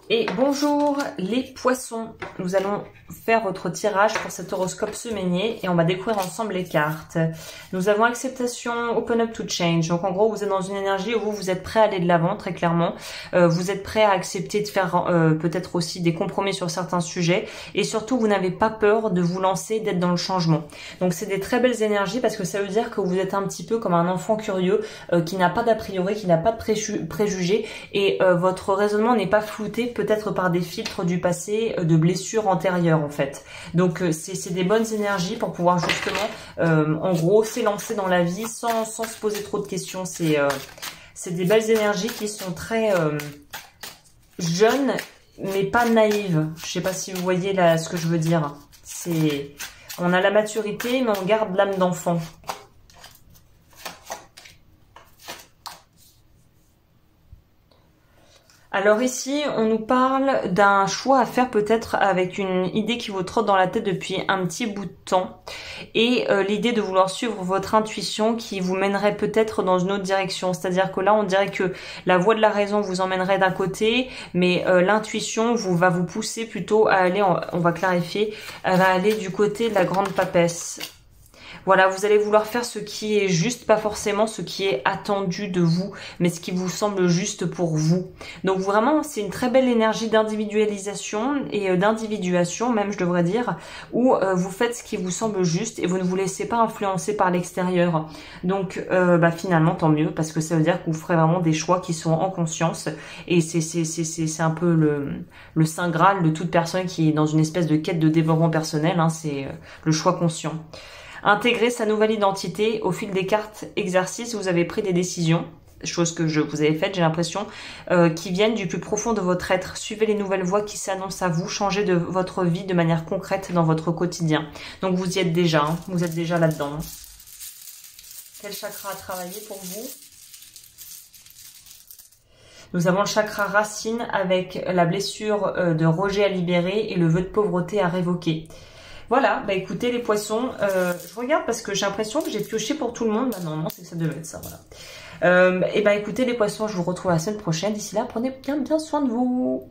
Et bonjour les poissons, nous allons faire votre tirage pour cet horoscope semainier et on va découvrir ensemble les cartes. Nous avons acceptation, open up to change. Donc en gros vous êtes dans une énergie où vous êtes prêt à aller de l'avant très clairement. Vous êtes prêt à accepter de faire peut-être aussi des compromis sur certains sujets et surtout vous n'avez pas peur de vous lancer, d'être dans le changement. Donc c'est des très belles énergies parce que ça veut dire que vous êtes un petit peu comme un enfant curieux qui n'a pas d'a priori, qui n'a pas de préjugés et votre raisonnement n'est pas flouté peut-être par des filtres du passé, de blessures antérieures en fait. Donc c'est des bonnes énergies pour pouvoir justement, en gros, s'élancer dans la vie sans se poser trop de questions. C'est des belles énergies qui sont très jeunes, mais pas naïves. Je sais pas si vous voyez là ce que je veux dire. On a la maturité, mais on garde l'âme d'enfant. Alors ici, on nous parle d'un choix à faire peut-être avec une idée qui vous trotte dans la tête depuis un petit bout de temps et l'idée de vouloir suivre votre intuition qui vous mènerait peut-être dans une autre direction. C'est-à-dire que là, on dirait que la voie de la raison vous emmènerait d'un côté, mais l'intuition va vous pousser plutôt à aller, on va clarifier, elle va aller du côté de la grande papesse. Voilà, vous allez vouloir faire ce qui est juste, pas forcément ce qui est attendu de vous, mais ce qui vous semble juste pour vous. Donc vraiment, c'est une très belle énergie d'individualisation et d'individuation, même je devrais dire, où vous faites ce qui vous semble juste et vous ne vous laissez pas influencer par l'extérieur. Donc finalement, tant mieux, parce que ça veut dire que vous ferez vraiment des choix qui sont en conscience et c'est un peu le saint graal de toute personne qui est dans une espèce de quête de développement personnel, hein, c'est le choix conscient. Intégrer sa nouvelle identité au fil des cartes exercices, vous avez pris des décisions, chose que vous avez faites, j'ai l'impression, qui viennent du plus profond de votre être. Suivez les nouvelles voies qui s'annoncent à vous, changez de votre vie de manière concrète dans votre quotidien. Donc vous y êtes déjà, hein, vous êtes déjà là-dedans. Quel chakra a travaillé pour vous? Nous avons le chakra racine avec la blessure de rejet à libérer et le vœu de pauvreté à révoquer. Voilà, bah écoutez les poissons, je regarde parce que j'ai l'impression que j'ai pioché pour tout le monde. Bah non, c'est que ça devait être ça, voilà. Et bah écoutez les poissons, je vous retrouve la semaine prochaine. D'ici là, prenez bien soin de vous.